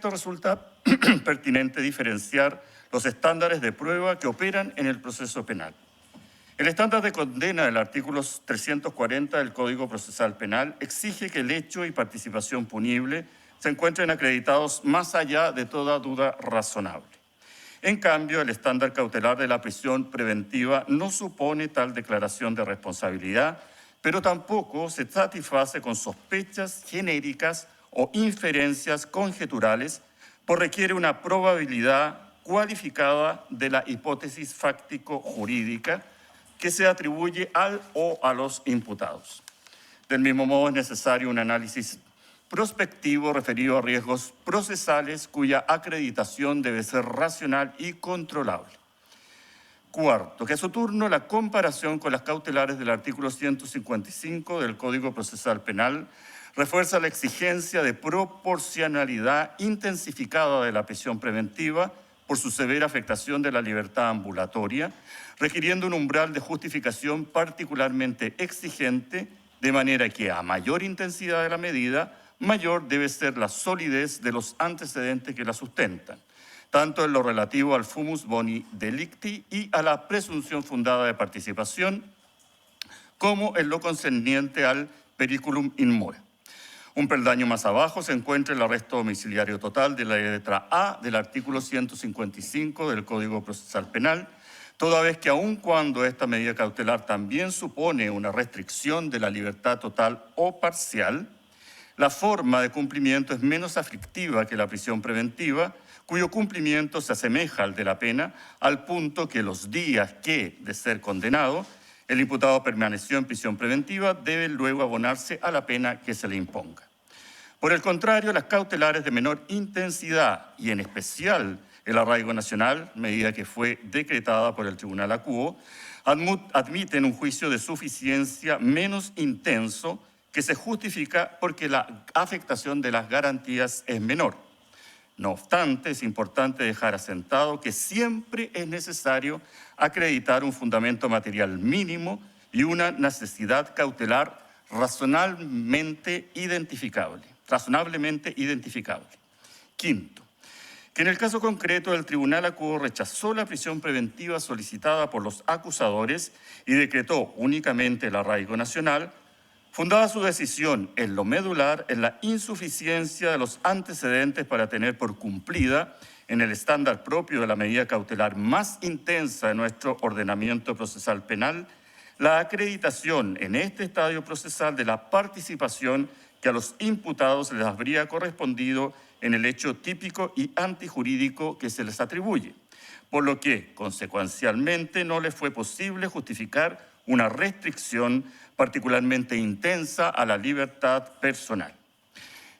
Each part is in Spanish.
efecto, resulta pertinente diferenciar los estándares de prueba que operan en el proceso penal. El estándar de condena del artículo 340 del Código Procesal Penal exige que el hecho y participación punible se encuentren acreditados más allá de toda duda razonable. En cambio, el estándar cautelar de la prisión preventiva no supone tal declaración de responsabilidad, pero tampoco se satisface con sospechas genéricas o inferencias conjeturales, pues requiere una probabilidad cualificada de la hipótesis fáctico-jurídica que se atribuye al o a los imputados. Del mismo modo, es necesario un análisis prospectivo referido a riesgos procesales cuya acreditación debe ser racional y controlable. Cuarto, que a su turno la comparación con las cautelares del artículo 155 del Código Procesal Penal refuerza la exigencia de proporcionalidad intensificada de la prisión preventiva por su severa afectación de la libertad ambulatoria, requiriendo un umbral de justificación particularmente exigente, de manera que a mayor intensidad de la medida, mayor debe ser la solidez de los antecedentes que la sustentan, tanto en lo relativo al fumus boni delicti y a la presunción fundada de participación, como en lo concerniente al periculum in more. Un peldaño más abajo se encuentra el arresto domiciliario total de la letra A del artículo 155 del Código Procesal Penal, toda vez que aun cuando esta medida cautelar también supone una restricción de la libertad total o parcial, la forma de cumplimiento es menos aflictiva que la prisión preventiva, cuyo cumplimiento se asemeja al de la pena, al punto que los días que, de ser condenado, el imputado permaneció en prisión preventiva, debe luego abonarse a la pena que se le imponga. Por el contrario, las cautelares de menor intensidad y en especial el arraigo nacional, medida que fue decretada por el Tribunal Acuo, admiten un juicio de suficiencia menos intenso que se justifica porque la afectación de las garantías es menor. No obstante, es importante dejar asentado que siempre es necesario acreditar un fundamento material mínimo y una necesidad cautelar razonablemente identificable. Quinto, que en el caso concreto el Tribunal Acuo rechazó la prisión preventiva solicitada por los acusadores y decretó únicamente el arraigo nacional, fundada su decisión en lo medular en la insuficiencia de los antecedentes para tener por cumplida, en el estándar propio de la medida cautelar más intensa de nuestro ordenamiento procesal penal, la acreditación en este estadio procesal de la participación que a los imputados les habría correspondido en el hecho típico y antijurídico que se les atribuye, por lo que, consecuencialmente, no les fue posible justificar una restricción particularmente intensa a la libertad personal.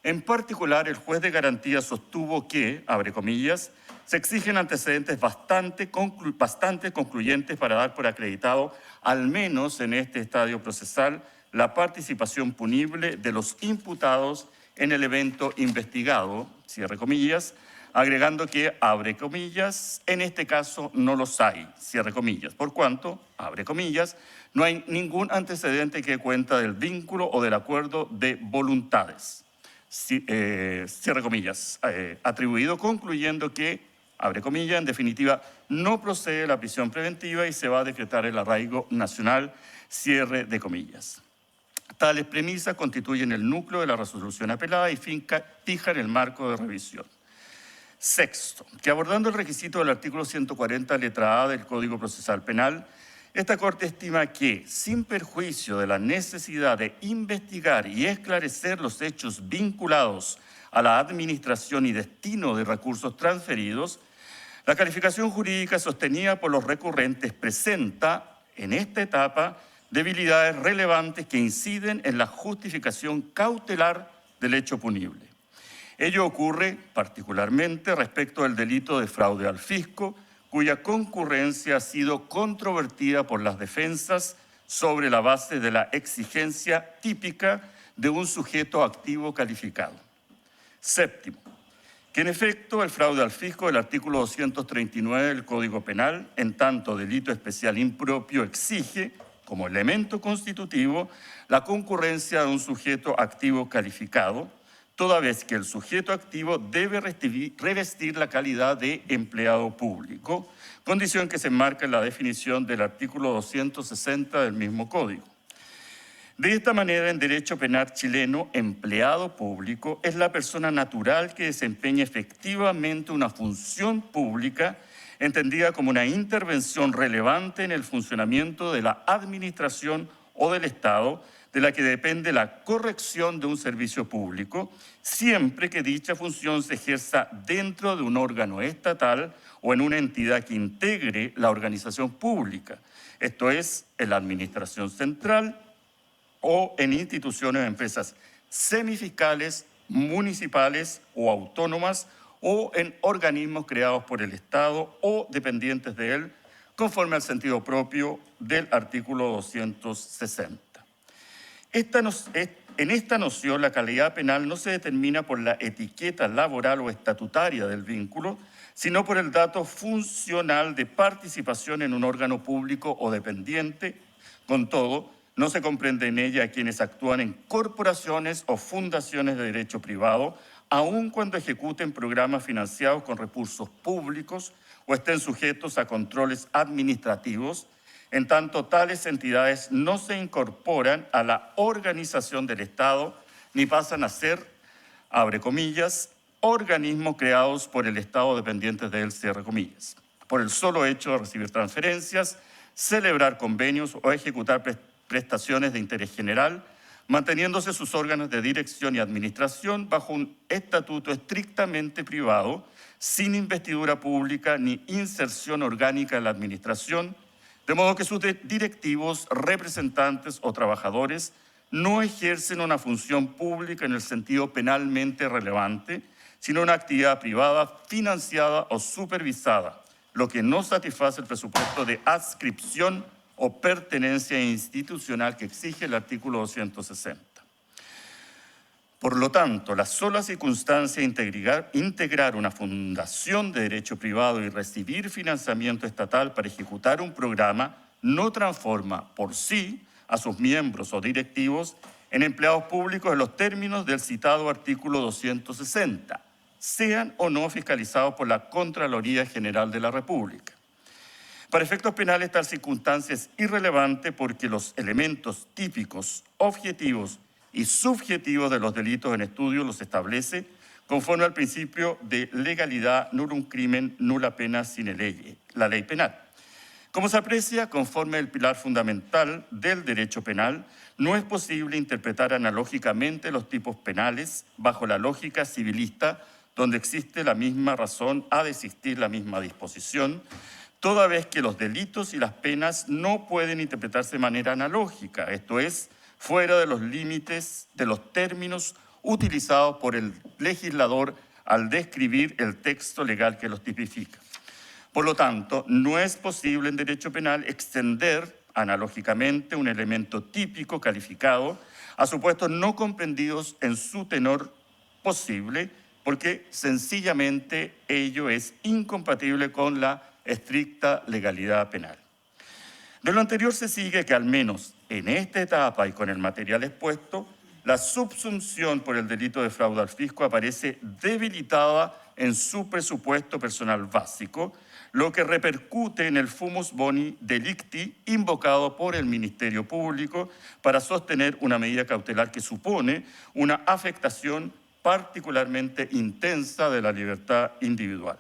En particular, el juez de garantía sostuvo que, abre comillas, se exigen antecedentes bastante concluyentes para dar por acreditado, al menos en este estadio procesal, la participación punible de los imputados en el evento investigado, cierre comillas, agregando que, abre comillas, en este caso no los hay, cierre comillas, por cuanto, abre comillas, no hay ningún antecedente que cuenta del vínculo o del acuerdo de voluntades, cierre comillas, atribuido, concluyendo que, abre comillas, en definitiva, no procede la prisión preventiva y se va a decretar el arraigo nacional, cierre de comillas. Tales premisas constituyen el núcleo de la resolución apelada y fijan el marco de revisión. Sexto, que abordando el requisito del artículo 140, letra A del Código Procesal Penal, esta Corte estima que, sin perjuicio de la necesidad de investigar y esclarecer los hechos vinculados a la administración y destino de recursos transferidos, la calificación jurídica sostenida por los recurrentes presenta, en esta etapa, debilidades relevantes que inciden en la justificación cautelar del hecho punible. Ello ocurre particularmente respecto del delito de fraude al fisco, cuya concurrencia ha sido controvertida por las defensas sobre la base de la exigencia típica de un sujeto activo calificado. Séptimo, que en efecto el fraude al fisco del artículo 239 del Código Penal, en tanto delito especial impropio, exige, como elemento constitutivo, la concurrencia de un sujeto activo calificado, toda vez que el sujeto activo debe revestir la calidad de empleado público, condición que se enmarca en la definición del artículo 260 del mismo Código. De esta manera, en derecho penal chileno, empleado público es la persona natural que desempeña efectivamente una función pública entendida como una intervención relevante en el funcionamiento de la administración o del Estado, de la que depende la corrección de un servicio público, siempre que dicha función se ejerza dentro de un órgano estatal o en una entidad que integre la organización pública, esto es, en la administración central o en instituciones o empresas semifiscales, municipales o autónomas, o en organismos creados por el Estado o dependientes de él, conforme al sentido propio del artículo 260. En esta noción, la calidad penal no se determina por la etiqueta laboral o estatutaria del vínculo, sino por el dato funcional de participación en un órgano público o dependiente. Con todo, no se comprende en ella a quienes actúan en corporaciones o fundaciones de derecho privado, aun cuando ejecuten programas financiados con recursos públicos o estén sujetos a controles administrativos, en tanto tales entidades no se incorporan a la organización del Estado ni pasan a ser, abre comillas, organismos creados por el Estado dependientes de él, cierre comillas, por el solo hecho de recibir transferencias, celebrar convenios o ejecutar prestaciones de interés general, manteniéndose sus órganos de dirección y administración bajo un estatuto estrictamente privado, sin investidura pública ni inserción orgánica en la administración, de modo que sus directivos, representantes o trabajadores no ejercen una función pública en el sentido penalmente relevante, sino una actividad privada financiada o supervisada, lo que no satisface el presupuesto de adscripción o pertenencia institucional que exige el artículo 260. Por lo tanto, la sola circunstancia de integrar una fundación de derecho privado y recibir financiamiento estatal para ejecutar un programa no transforma por sí a sus miembros o directivos en empleados públicos en los términos del citado artículo 260, sean o no fiscalizados por la Contraloría General de la República. Para efectos penales, tal circunstancia es irrelevante porque los elementos típicos, objetivos y subjetivos de los delitos en estudio los establece conforme al principio de legalidad, nullum crimen, nulla pena sine lege, la ley penal. Como se aprecia, conforme al pilar fundamental del derecho penal, no es posible interpretar analógicamente los tipos penales bajo la lógica civilista, donde existe la misma razón, ha de existir la misma disposición, toda vez que los delitos y las penas no pueden interpretarse de manera analógica, esto es, fuera de los límites de los términos utilizados por el legislador al describir el texto legal que los tipifica. Por lo tanto, no es posible en derecho penal extender analógicamente un elemento típico calificado a supuestos no comprendidos en su tenor posible, porque sencillamente ello es incompatible con la estricta legalidad penal. De lo anterior se sigue que al menos en esta etapa y con el material expuesto, la subsunción por el delito de fraude al fisco aparece debilitada en su presupuesto personal básico, lo que repercute en el fumus boni delicti invocado por el Ministerio Público para sostener una medida cautelar que supone una afectación particularmente intensa de la libertad individual.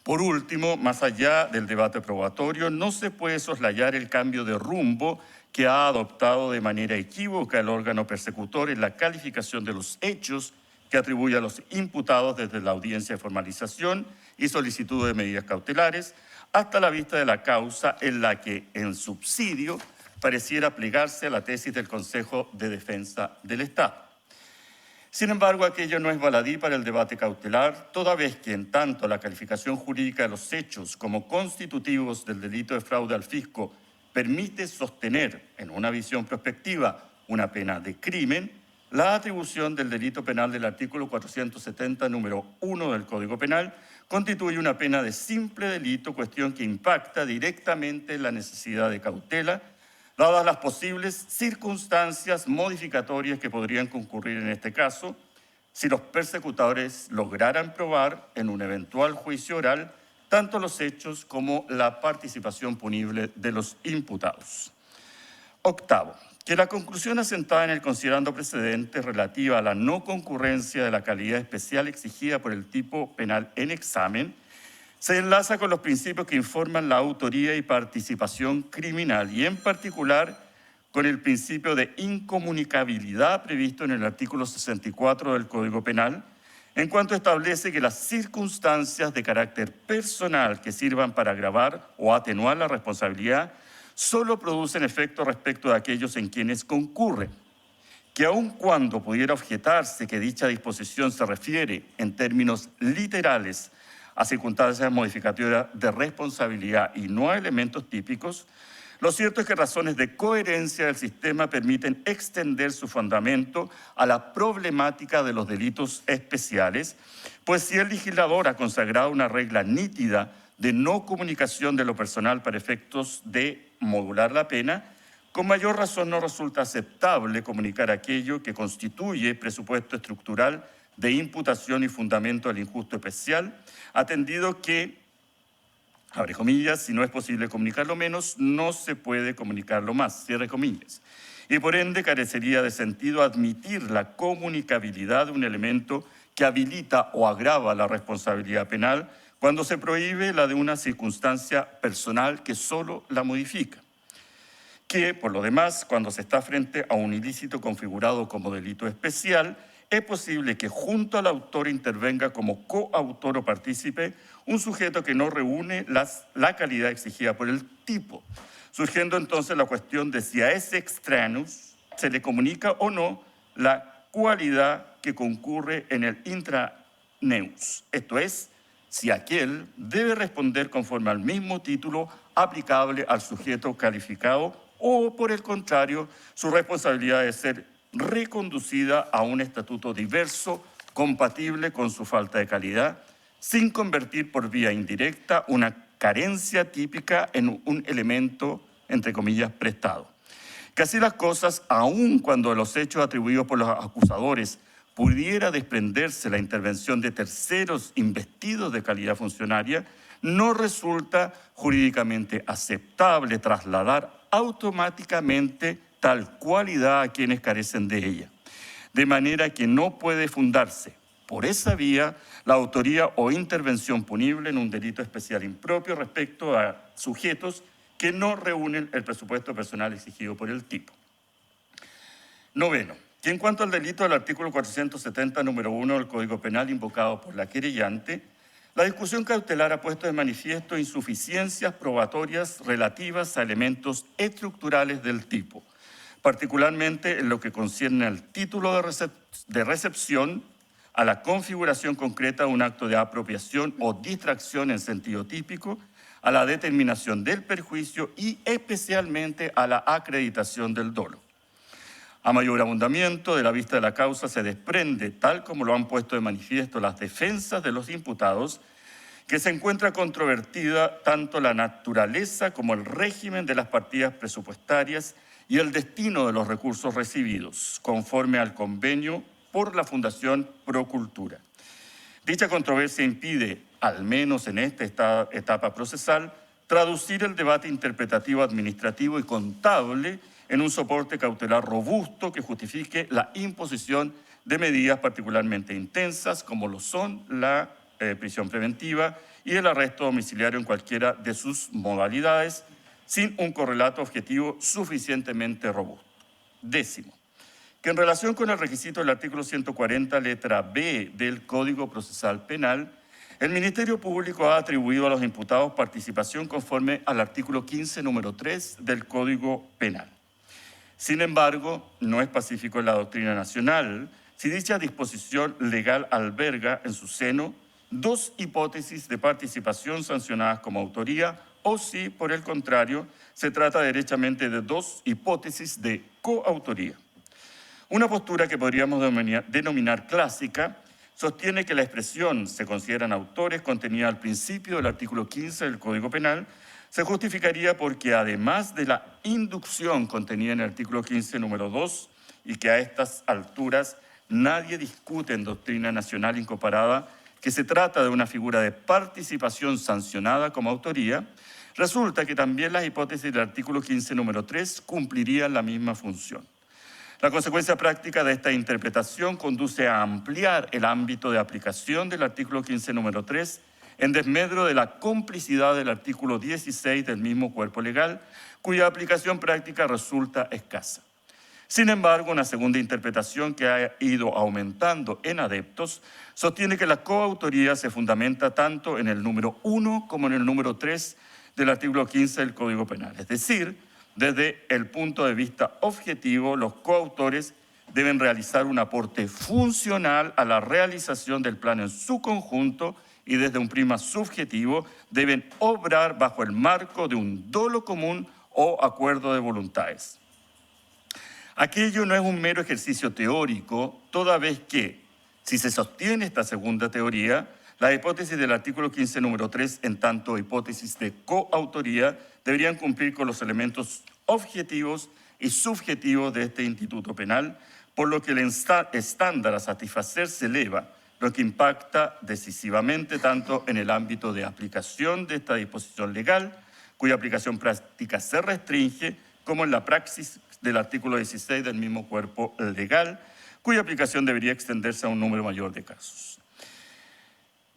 Por último, más allá del debate probatorio, no se puede soslayar el cambio de rumbo que ha adoptado de manera equívoca el órgano persecutor en la calificación de los hechos que atribuye a los imputados desde la audiencia de formalización y solicitud de medidas cautelares hasta la vista de la causa en la que, en subsidio, pareciera plegarse a la tesis del Consejo de Defensa del Estado. Sin embargo, aquello no es baladí para el debate cautelar, toda vez que en tanto la calificación jurídica de los hechos como constitutivos del delito de fraude al fisco permite sostener, en una visión prospectiva, una pena de crimen, la atribución del delito penal del artículo 470, número 1 del Código Penal, constituye una pena de simple delito, cuestión que impacta directamente en la necesidad de cautela, dadas las posibles circunstancias modificatorias que podrían concurrir en este caso, si los persecutores lograran probar en un eventual juicio oral tanto los hechos como la participación punible de los imputados. Octavo, que la conclusión asentada en el considerando precedente relativa a la no concurrencia de la calidad especial exigida por el tipo penal en examen se enlaza con los principios que informan la autoría y participación criminal y en particular con el principio de incomunicabilidad previsto en el artículo 64 del Código Penal, en cuanto establece que las circunstancias de carácter personal que sirvan para agravar o atenuar la responsabilidad solo producen efecto respecto de aquellos en quienes concurren, que aun cuando pudiera objetarse que dicha disposición se refiere en términos literales a circunstancias modificatorias de responsabilidad y no a elementos típicos, lo cierto es que razones de coherencia del sistema permiten extender su fundamento a la problemática de los delitos especiales, pues si el legislador ha consagrado una regla nítida de no comunicación de lo personal para efectos de modular la pena, con mayor razón no resulta aceptable comunicar aquello que constituye presupuesto estructural de imputación y fundamento del injusto especial, atendido que, abre comillas, si no es posible comunicarlo menos, no se puede comunicarlo más, cierre comillas. Y por ende carecería de sentido admitir la comunicabilidad de un elemento que habilita o agrava la responsabilidad penal cuando se prohíbe la de una circunstancia personal que solo la modifica. Que, por lo demás, cuando se está frente a un ilícito configurado como delito especial, es posible que junto al autor intervenga como coautor o partícipe un sujeto que no reúne la calidad exigida por el tipo, surgiendo entonces la cuestión de si a ese extraneus se le comunica o no la cualidad que concurre en el intraneus, esto es, si aquel debe responder conforme al mismo título aplicable al sujeto calificado o, por el contrario, su responsabilidad debe ser reconducida a un estatuto diverso, compatible con su falta de calidad, sin convertir por vía indirecta una carencia típica en un elemento, entre comillas, prestado. Que así las cosas, aun cuando de los hechos atribuidos por los acusadores pudiera desprenderse la intervención de terceros investidos de calidad funcionaria, no resulta jurídicamente aceptable trasladar automáticamente tal cualidad a quienes carecen de ella, de manera que no puede fundarse por esa vía la autoría o intervención punible en un delito especial impropio respecto a sujetos que no reúnen el presupuesto personal exigido por el tipo. Noveno, que en cuanto al delito del artículo 470, número 1 del Código Penal invocado por la querellante, la discusión cautelar ha puesto de manifiesto insuficiencias probatorias relativas a elementos estructurales del tipo, particularmente en lo que concierne al título de recepción, a la configuración concreta de un acto de apropiación o distracción en sentido típico, a la determinación del perjuicio y especialmente a la acreditación del dolo. A mayor abundamiento de la vista de la causa se desprende, tal como lo han puesto de manifiesto las defensas de los imputados, que se encuentra controvertida tanto la naturaleza como el régimen de las partidas presupuestarias y el destino de los recursos recibidos, conforme al convenio por la Fundación Procultura. Dicha controversia impide, al menos en esta etapa procesal, traducir el debate interpretativo, administrativo y contable en un soporte cautelar robusto que justifique la imposición de medidas particularmente intensas, como lo son la prisión preventiva y el arresto domiciliario en cualquiera de sus modalidades, sin un correlato objetivo suficientemente robusto. Décimo, que en relación con el requisito del artículo 140, letra B del Código Procesal Penal, el Ministerio Público ha atribuido a los imputados participación conforme al artículo 15, número 3 del Código Penal. Sin embargo, no es pacífico en la doctrina nacional si dicha disposición legal alberga en su seno dos hipótesis de participación sancionadas como autoría o si, por el contrario, se trata derechamente de dos hipótesis de coautoría. Una postura que podríamos denominar clásica sostiene que la expresión "se consideran autores" contenida al principio del artículo 15 del Código Penal se justificaría porque, además de la inducción contenida en el artículo 15, número 2, y que a estas alturas nadie discute en doctrina nacional incomparada que se trata de una figura de participación sancionada como autoría, resulta que también las hipótesis del artículo 15, número 3, cumplirían la misma función. La consecuencia práctica de esta interpretación conduce a ampliar el ámbito de aplicación del artículo 15, número 3, en desmedro de la complicidad del artículo 16 del mismo cuerpo legal, cuya aplicación práctica resulta escasa. Sin embargo, una segunda interpretación que ha ido aumentando en adeptos sostiene que la coautoría se fundamenta tanto en el número 1 como en el número 3 del artículo 15 del Código Penal. Es decir, desde el punto de vista objetivo, los coautores deben realizar un aporte funcional a la realización del plan en su conjunto y desde un prisma subjetivo deben obrar bajo el marco de un dolo común o acuerdo de voluntades. Aquello no es un mero ejercicio teórico, toda vez que, si se sostiene esta segunda teoría, la hipótesis del artículo 15, número 3, en tanto hipótesis de coautoría, deberían cumplir con los elementos objetivos y subjetivos de este instituto penal, por lo que el estándar a satisfacer se eleva, lo que impacta decisivamente tanto en el ámbito de aplicación de esta disposición legal, cuya aplicación práctica se restringe, como en la praxis del artículo 16 del mismo cuerpo legal, cuya aplicación debería extenderse a un número mayor de casos.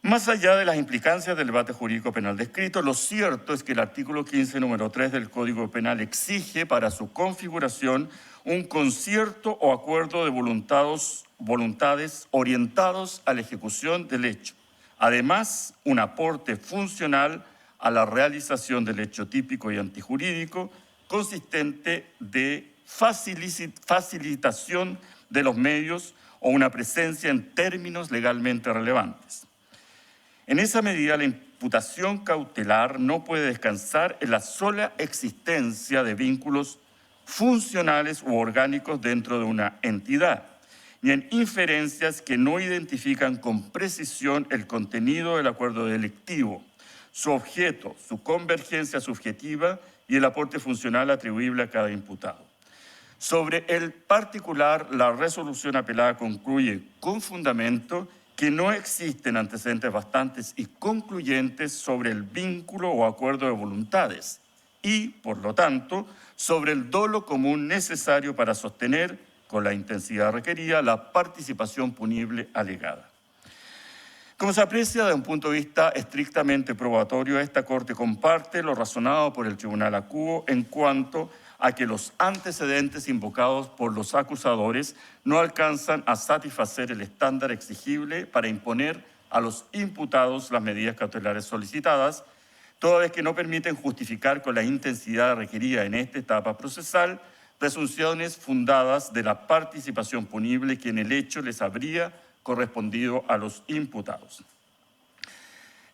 Más allá de las implicancias del debate jurídico penal descrito, lo cierto es que el artículo 15, número 3 del Código Penal exige para su configuración un concierto o acuerdo de voluntades orientados a la ejecución del hecho. Además, un aporte funcional a la realización del hecho típico y antijurídico consistente de facilitación de los medios o una presencia en términos legalmente relevantes. En esa medida, la imputación cautelar no puede descansar en la sola existencia de vínculos funcionales u orgánicos dentro de una entidad, ni en inferencias que no identifican con precisión el contenido del acuerdo delictivo, su objeto, su convergencia subjetiva y el aporte funcional atribuible a cada imputado. Sobre el particular, la resolución apelada concluye con fundamento que no existen antecedentes bastantes y concluyentes sobre el vínculo o acuerdo de voluntades y, por lo tanto, sobre el dolo común necesario para sostener, con la intensidad requerida, la participación punible alegada. Como se aprecia desde un punto de vista estrictamente probatorio, esta Corte comparte lo razonado por el Tribunal Acuo en cuanto a que los antecedentes invocados por los acusadores no alcanzan a satisfacer el estándar exigible para imponer a los imputados las medidas cautelares solicitadas, toda vez que no permiten justificar con la intensidad requerida en esta etapa procesal presunciones fundadas de la participación punible que en el hecho les habría correspondido a los imputados.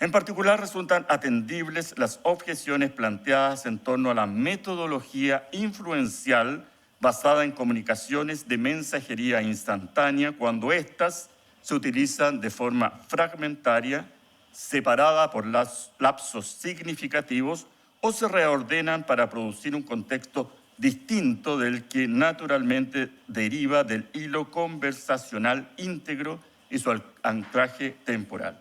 En particular, resultan atendibles las objeciones planteadas en torno a la metodología influencial basada en comunicaciones de mensajería instantánea cuando éstas se utilizan de forma fragmentaria, separada por lapsos significativos o se reordenan para producir un contexto distinto del que naturalmente deriva del hilo conversacional íntegro y su anclaje temporal.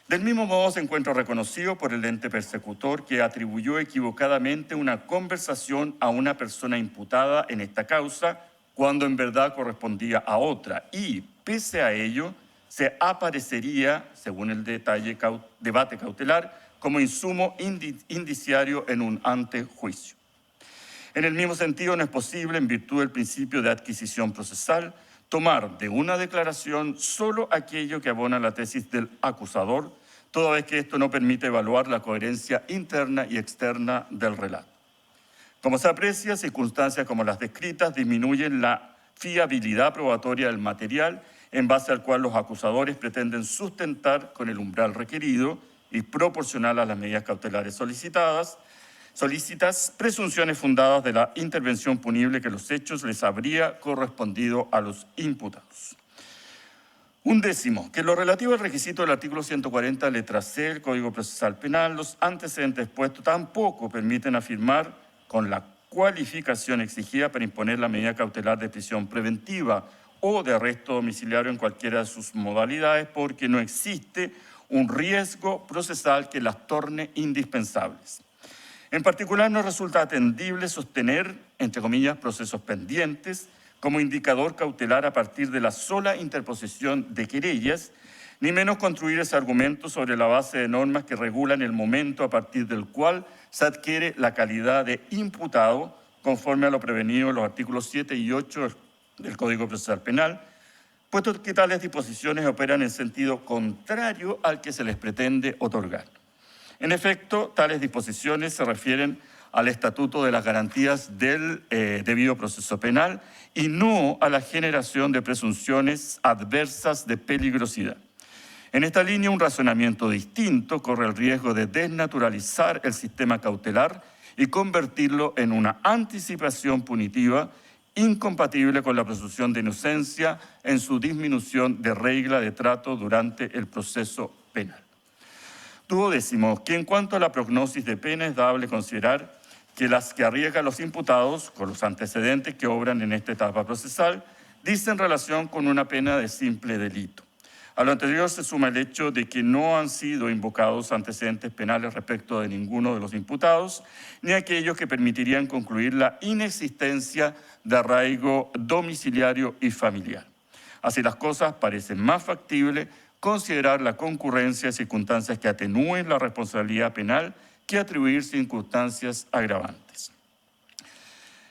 Del mismo modo se encuentra reconocido por el ente persecutor que atribuyó equivocadamente una conversación a una persona imputada en esta causa cuando en verdad correspondía a otra y, pese a ello, se aparecería, según el debate cautelar, como insumo indiciario en un antejuicio. En el mismo sentido, no es posible, en virtud del principio de adquisición procesal, tomar de una declaración solo aquello que abona la tesis del acusador, toda vez que esto no permite evaluar la coherencia interna y externa del relato. Como se aprecia, circunstancias como las descritas disminuyen la fiabilidad probatoria del material en base al cual los acusadores pretenden sustentar con el umbral requerido y proporcional a las medidas cautelares solicitas presunciones fundadas de la intervención punible que los hechos les habría correspondido a los imputados. Un décimo, que en lo relativo al requisito del artículo 140, letra C del Código Procesal Penal, los antecedentes expuestos tampoco permiten afirmar con la cualificación exigida para imponer la medida cautelar de prisión preventiva o de arresto domiciliario en cualquiera de sus modalidades, porque no existe un riesgo procesal que las torne indispensables. En particular, no resulta atendible sostener, entre comillas, procesos pendientes como indicador cautelar a partir de la sola interposición de querellas, ni menos construir ese argumento sobre la base de normas que regulan el momento a partir del cual se adquiere la calidad de imputado, conforme a lo prevenido en los artículos 7 y 8 del Código Procesal Penal, puesto que tales disposiciones operan en sentido contrario al que se les pretende otorgar. En efecto, tales disposiciones se refieren al Estatuto de las Garantías del debido proceso penal y no a la generación de presunciones adversas de peligrosidad. En esta línea, un razonamiento distinto corre el riesgo de desnaturalizar el sistema cautelar y convertirlo en una anticipación punitiva incompatible con la presunción de inocencia en su disminución de regla de trato durante el proceso penal. 12. Que en cuanto a la prognosis de pena es dable considerar que las que arriesgan los imputados con los antecedentes que obran en esta etapa procesal dicen relación con una pena de simple delito. A lo anterior se suma el hecho de que no han sido invocados antecedentes penales respecto de ninguno de los imputados, ni aquellos que permitirían concluir la inexistencia de arraigo domiciliario y familiar. Así las cosas, parecen más factible considerar la concurrencia de circunstancias que atenúen la responsabilidad penal que atribuir circunstancias agravantes.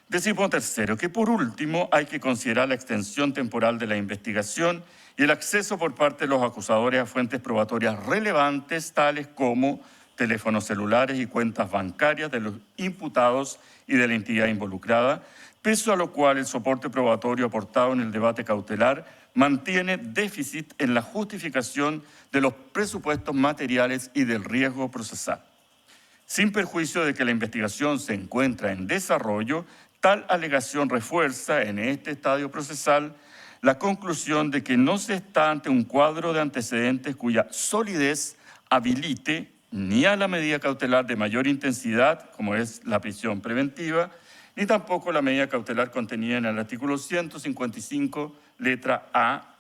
13. Que por último hay que considerar la extensión temporal de la investigación y el acceso por parte de los acusadores a fuentes probatorias relevantes, tales como teléfonos celulares y cuentas bancarias de los imputados y de la entidad involucrada, pese a lo cual el soporte probatorio aportado en el debate cautelar mantiene déficit en la justificación de los presupuestos materiales y del riesgo procesal. Sin perjuicio de que la investigación se encuentra en desarrollo, tal alegación refuerza en este estadio procesal la conclusión de que no se está ante un cuadro de antecedentes cuya solidez habilite ni a la medida cautelar de mayor intensidad, como es la prisión preventiva, ni tampoco la medida cautelar contenida en el artículo 155, letra A,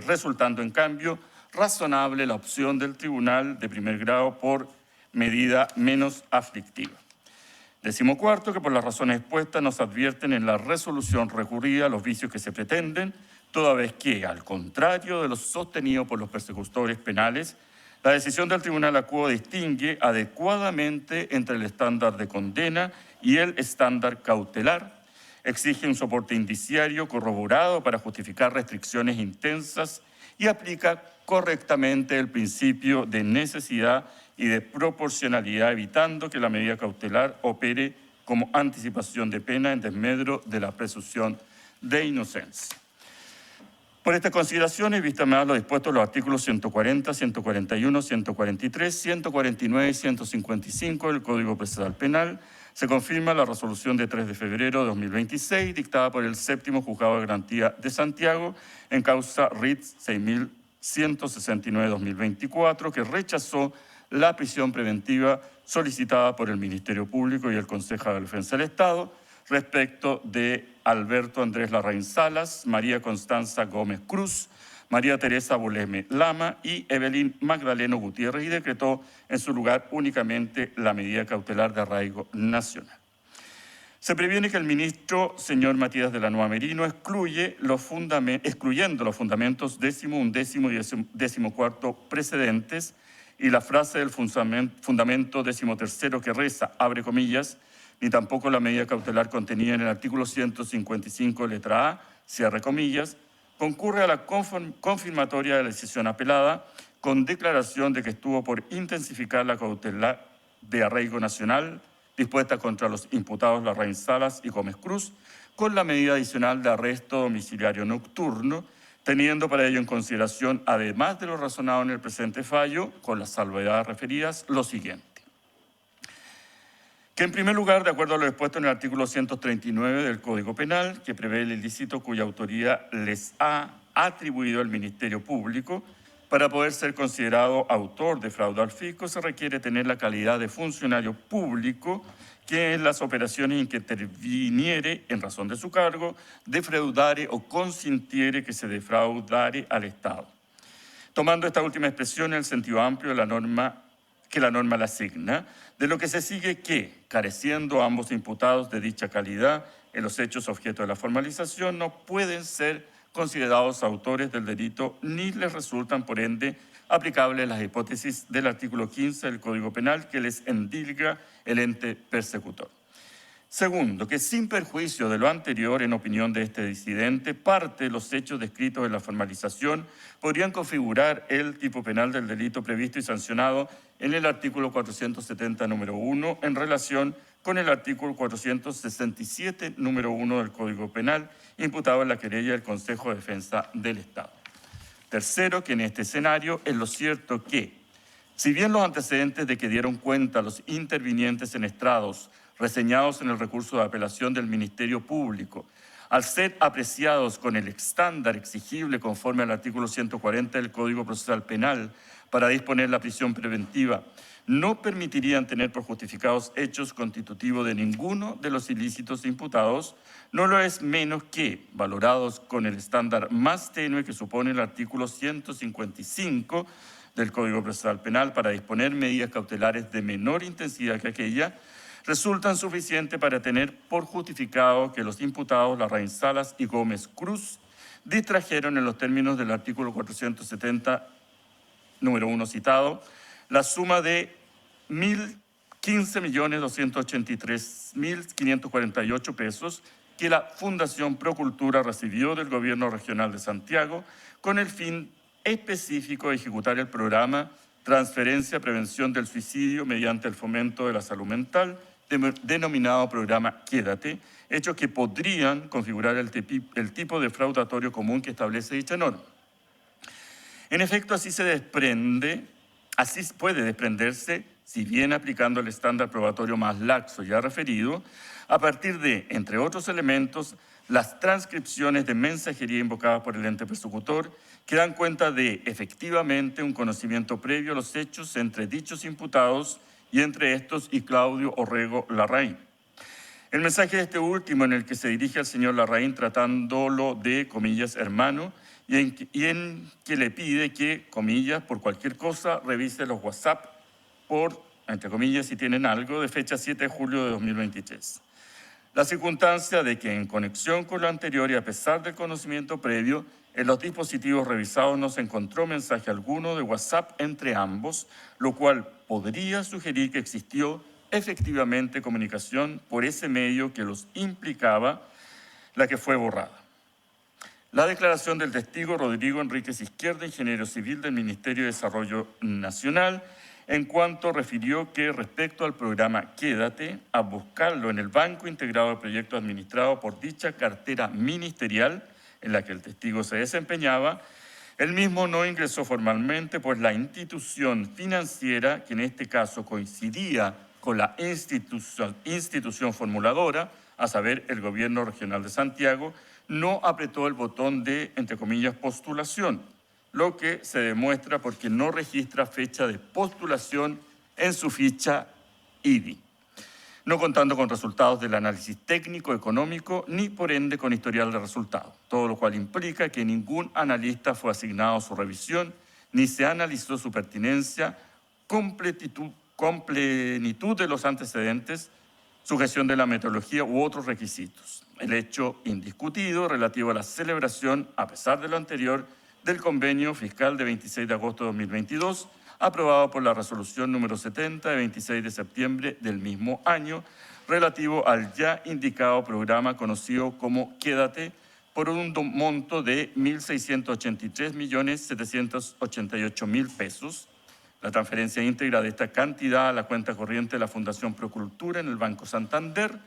resultando en cambio razonable la opción del tribunal de primer grado por medida menos aflictiva. 14. Que por las razones expuestas nos advierten en la resolución recurrida los vicios que se pretenden, toda vez que, al contrario de lo sostenido por los persecutores penales, la decisión del tribunal acuo distingue adecuadamente entre el estándar de condena y el estándar cautelar, exige un soporte indiciario corroborado para justificar restricciones intensas y aplica correctamente el principio de necesidad y de proporcionalidad, evitando que la medida cautelar opere como anticipación de pena en desmedro de la presunción de inocencia. Por estas consideraciones, vista más lo dispuesto en los artículos 140, 141, 143, 149 y 155 del Código Procesal Penal, se confirma la resolución de 3 de febrero de 2026, dictada por el 7º Juzgado de Garantía de Santiago, en causa RIT 6169-2024, que rechazó la prisión preventiva solicitada por el Ministerio Público y el Consejo de Defensa del Estado respecto de Alberto Andrés Larraín Salas, María Constanza Gómez Cruz, María Teresa Boleme Lama y Evelyn Magdaleno Gutiérrez, y decretó en su lugar únicamente la medida cautelar de arraigo nacional. Se previene que el ministro, señor Matías de la Noa Merino, excluyendo los fundamentos 10º, 11º y 14º precedentes y la frase del fundamento 13º que reza, abre comillas, ni tampoco la medida cautelar contenida en el artículo 155, letra A, cierre comillas, concurre a la confirmatoria de la decisión apelada con declaración de que estuvo por intensificar la cautelar de arraigo nacional dispuesta contra los imputados Larraín Salas y Gómez Cruz, con la medida adicional de arresto domiciliario nocturno, teniendo para ello en consideración, además de lo razonado en el presente fallo, con las salvedades referidas, lo siguiente. Que en primer lugar, de acuerdo a lo expuesto en el artículo 139 del Código Penal, que prevé el ilícito cuya autoría les ha atribuido el Ministerio Público, para poder ser considerado autor de fraude al fisco se requiere tener la calidad de funcionario público que en las operaciones en que interviniere en razón de su cargo, defraudare o consintiere que se defraudare al Estado. Tomando esta última expresión en el sentido amplio de la norma que la norma la asigna, de lo que se sigue que, careciendo ambos imputados de dicha calidad en los hechos objeto de la formalización, no pueden ser considerados autores del delito ni les resultan, por ende, aplicables las hipótesis del artículo 15 del Código Penal que les endilga el ente persecutor. Segundo, que sin perjuicio de lo anterior, en opinión de este disidente, parte de los hechos descritos en la formalización podrían configurar el tipo penal del delito previsto y sancionado en el artículo 470, número 1, en relación con el artículo 467, número 1 del Código Penal, imputado en la querella del Consejo de Defensa del Estado. Tercero, que en este escenario es lo cierto que, si bien los antecedentes de que dieron cuenta los intervinientes en estrados reseñados en el recurso de apelación del Ministerio Público, al ser apreciados con el estándar exigible conforme al artículo 140 del Código Procesal Penal para disponer la prisión preventiva, no permitirían tener por justificados hechos constitutivos de ninguno de los ilícitos imputados, no lo es menos que, valorados con el estándar más tenue que supone el artículo 155 del Código Procesal Penal para disponer medidas cautelares de menor intensidad que aquella, resultan suficientes para tener por justificado que los imputados Larraín Salas y Gómez Cruz distrajeron en los términos del artículo 470, número 1 citado, la suma de 15.283.548 pesos que la Fundación Procultura recibió del Gobierno Regional de Santiago con el fin específico de ejecutar el programa Transferencia Prevención del Suicidio mediante el fomento de la salud mental, denominado programa Quédate, hechos que podrían configurar el tipo de fraudatorio común que establece dicha norma. En efecto, así puede desprenderse, si bien aplicando el estándar probatorio más laxo ya referido, a partir de, entre otros elementos, las transcripciones de mensajería invocadas por el ente persecutor que dan cuenta de, efectivamente, un conocimiento previo a los hechos entre dichos imputados y entre estos y Claudio Orrego Larraín. El mensaje de este último, en el que se dirige al señor Larraín tratándolo de, comillas, hermano, y en que le pide que, comillas, por cualquier cosa, revise los WhatsApp por, entre comillas, si tienen algo, de fecha 7 de julio de 2023. La circunstancia de que, en conexión con lo anterior y a pesar del conocimiento previo, en los dispositivos revisados no se encontró mensaje alguno de WhatsApp entre ambos, lo cual podría sugerir que existió efectivamente comunicación por ese medio que los implicaba, la que fue borrada. La declaración del testigo Rodrigo Enríquez Izquierda, ingeniero civil del Ministerio de Desarrollo Nacional, en cuanto refirió que respecto al programa Quédate, a buscarlo en el Banco Integrado de Proyectos administrado por dicha cartera ministerial en la que el testigo se desempeñaba, el mismo no ingresó formalmente, pues la institución financiera, que en este caso coincidía con la institución formuladora, a saber, el Gobierno Regional de Santiago, no apretó el botón de, entre comillas, postulación, lo que se demuestra porque no registra fecha de postulación en su ficha IDI, no contando con resultados del análisis técnico, económico, ni por ende con historial de resultados, todo lo cual implica que ningún analista fue asignado a su revisión, ni se analizó su pertinencia, plenitud de los antecedentes, sujeción de la metodología u otros requisitos. El hecho indiscutido relativo a la celebración, a pesar de lo anterior, del convenio fiscal de 26 de agosto de 2022, aprobado por la resolución número 70 de 26 de septiembre del mismo año, relativo al ya indicado programa conocido como Quédate, por un monto de 1.683.788.000 pesos. La transferencia íntegra de esta cantidad a la cuenta corriente de la Fundación Procultura en el Banco Santander,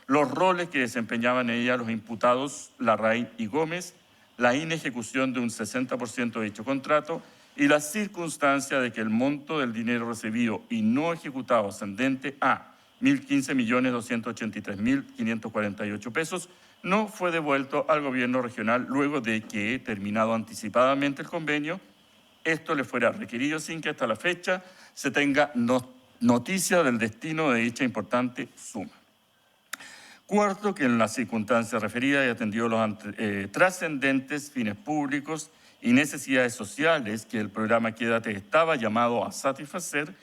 los roles que desempeñaban en ella los imputados Larraín y Gómez, la inejecución de un 60% de dicho contrato y la circunstancia de que el monto del dinero recibido y no ejecutado ascendente a 1.015.283.548 pesos no fue devuelto al gobierno regional luego de que, terminado anticipadamente el convenio, esto le fuera requerido sin que hasta la fecha se tenga noticia del destino de dicha importante suma. Cuarto, que en las circunstancias referidas y atendido los trascendentes fines públicos y necesidades sociales que el programa Quédate estaba llamado a satisfacer,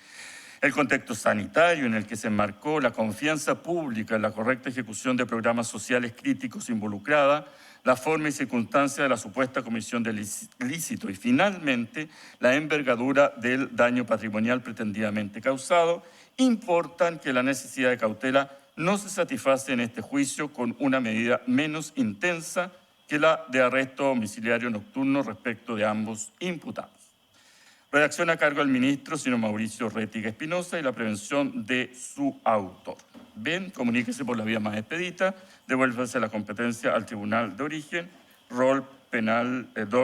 el contexto sanitario en el que se enmarcó la confianza pública en la correcta ejecución de programas sociales críticos involucrada, la forma y circunstancia de la supuesta comisión del ilícito y, finalmente, la envergadura del daño patrimonial pretendidamente causado, importan que la necesidad de cautela no se satisface en este juicio con una medida menos intensa que la de arresto domiciliario nocturno respecto de ambos imputados. Redacción a cargo del ministro, señor Mauricio Rettiga Espinosa, y la prevención de su autor. Bien, comuníquese por la vía más expedita, devuélvase la competencia al tribunal de origen, rol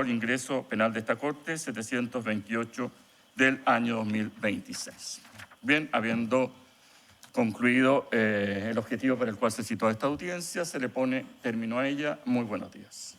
ingreso penal de esta Corte, 728 del año 2026. Bien, habiendo concluido el objetivo para el cual se citó esta audiencia, se le pone término a ella. Muy buenos días.